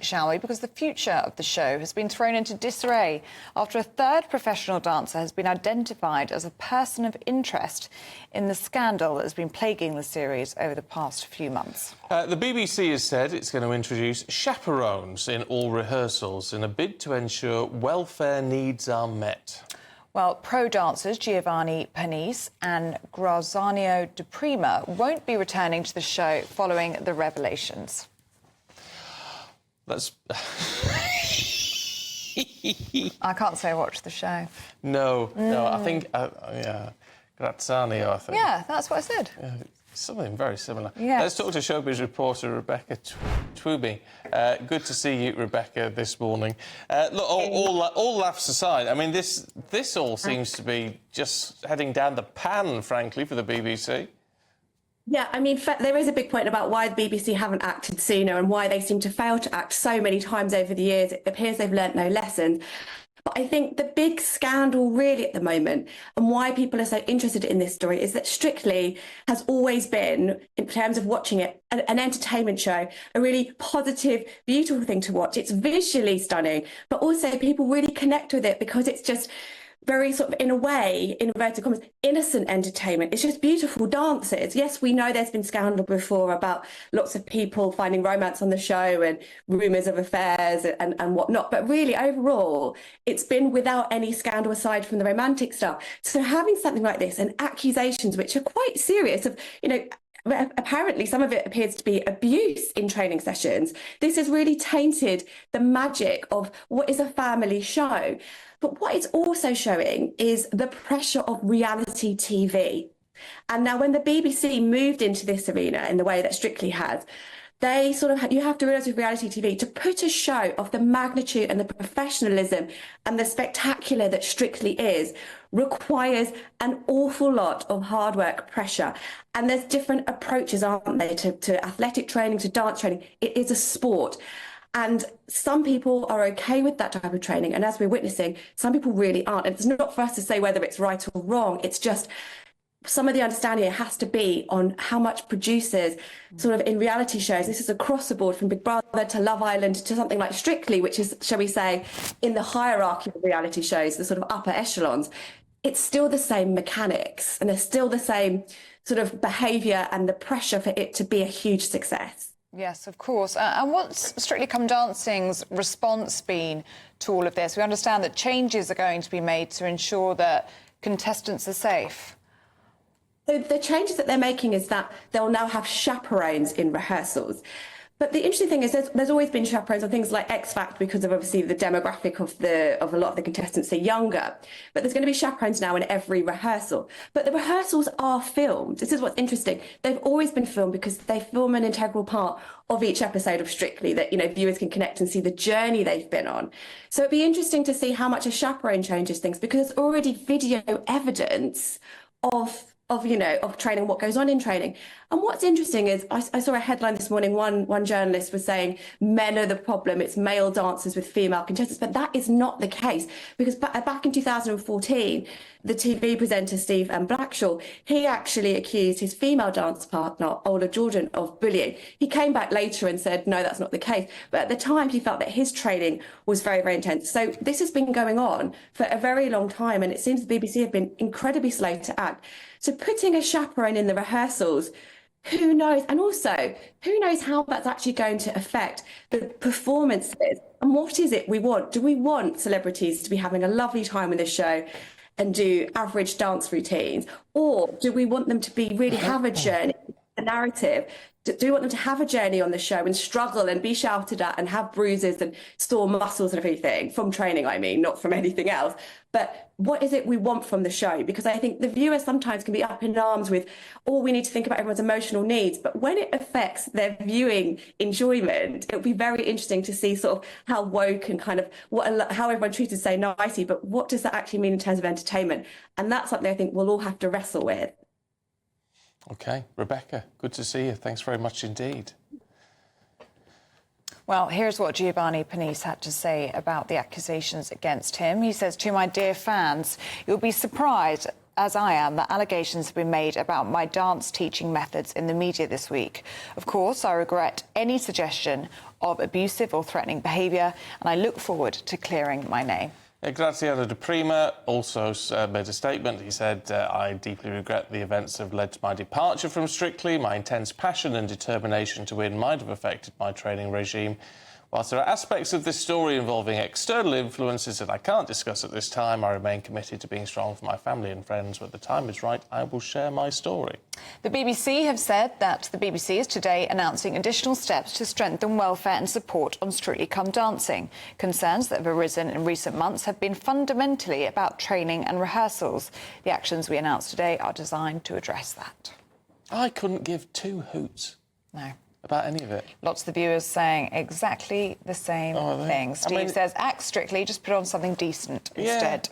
shall we? Because the future of the show has been thrown into disarray after a third professional dancer has been identified as a person of interest in the scandal that has been plaguing the series over the past few months. The BBC has said it's going to introduce chaperones in all rehearsals in a bid to ensure welfare needs are met. Well, pro dancers Giovanni Pernice and Graziano De Prima won't be returning to the show following the revelations. That's... I can't say I watched the show. No, I think... yeah, Graziano, I think. Yeah, that's what I said. Yeah, something very similar. Yes. Let's talk to Showbiz reporter Rebecca Twomey. Good to see you, Rebecca, this morning. Look, all laughs aside, I mean, this all seems to be just heading down the pan, frankly, for the BBC. Yeah, I mean, there is a big point about why the BBC haven't acted sooner and why they seem to fail to act so many times over the years. It appears they've learnt no lessons. But I think the big scandal really at the moment and why people are so interested in this story is that Strictly has always been, in terms of watching it, an entertainment show, a really positive, beautiful thing to watch. It's visually stunning, but also people really connect with it because it's just very sort of, in a way, in inverted commas, innocent entertainment. It's just beautiful dances. Yes, we know there's been scandal before about lots of people finding romance on the show and rumours of affairs and whatnot. But really, overall, it's been without any scandal aside from the romantic stuff. So having something like this and accusations which are quite serious of, you know, apparently some of it appears to be abuse in training sessions. This has really tainted the magic of what is a family show. But what it's also showing is the pressure of reality TV. And now when the BBC moved into this arena in the way that Strictly has, they sort of, you have to realise with reality TV, to put a show of the magnitude and the professionalism and the spectacular that Strictly is, requires an awful lot of hard work, pressure. And there's different approaches, aren't there, to athletic training, to dance training. It is a sport. And some people are okay with that type of training. And as we're witnessing, some people really aren't. And it's not for us to say whether it's right or wrong. It's just some of the understanding it has to be on how much producers sort of in reality shows, this is across the board from Big Brother to Love Island to something like Strictly, which is, shall we say, in the hierarchy of reality shows, the sort of upper echelons. It's still the same mechanics and there's still the same sort of behaviour and the pressure for it to be a huge success. Yes, of course. And what's Strictly Come Dancing's response been to all of this? We understand that changes are going to be made to ensure that contestants are safe. So the changes that they're making is that they'll now have chaperones in rehearsals. But the interesting thing is there's always been chaperones on things like X Factor because of obviously the demographic of a lot of the contestants are younger. But there's going to be chaperones now in every rehearsal. But the rehearsals are filmed. This is what's interesting. They've always been filmed because they film an integral part of each episode of Strictly that, you know, viewers can connect and see the journey they've been on. So it'd be interesting to see how much a chaperone changes things because there's already video evidence of training, what goes on in training. And what's interesting is I saw a headline this morning, one journalist was saying men are the problem, it's male dancers with female contestants, but that is not the case because back in 2014, the TV presenter Steve Blackshaw, he actually accused his female dance partner, Ola Jordan, of bullying. He came back later and said, no, that's not the case. But at the time, he felt that his training was very, very intense. So this has been going on for a very long time, and it seems the BBC have been incredibly slow to act. So putting a chaperone in the rehearsals, who knows? And also, who knows how that's actually going to affect the performances? And what is it we want? Do we want celebrities to be having a lovely time with the show and do average dance routines? Or do we want them to be really have a journey, a narrative? Do we want them to have a journey on the show and struggle and be shouted at and have bruises and sore muscles and everything from training, I mean, not from anything else? But what is it we want from the show? Because I think the viewers sometimes can be up in arms with, oh, we need to think about everyone's emotional needs. But when it affects their viewing enjoyment, it'll be very interesting to see sort of how woke and kind of how everyone treated so nicely. But what does that actually mean in terms of entertainment? And that's something I think we'll all have to wrestle with. OK. Rebecca, good to see you. Thanks very much indeed. Well, here's what Giovanni Pernice had to say about the accusations against him. He says, to my dear fans, you'll be surprised as I am, that allegations have been made about my dance teaching methods in the media this week. Of course, I regret any suggestion of abusive or threatening behaviour, and I look forward to clearing my name. Graziano De Prima also made a statement. He said, I deeply regret the events that have led to my departure from Strictly. My intense passion and determination to win might have affected my training regime. Whilst there are aspects of this story involving external influences that I can't discuss at this time, I remain committed to being strong for my family and friends. When the time is right, I will share my story. The BBC have said that the BBC is today announcing additional steps to strengthen welfare and support on Strictly Come Dancing. Concerns that have arisen in recent months have been fundamentally about training and rehearsals. The actions we announced today are designed to address that. I couldn't give two hoots. No. About any of it. Lots of the viewers saying exactly the same thing. Steve says, act strictly, just put on something decent instead.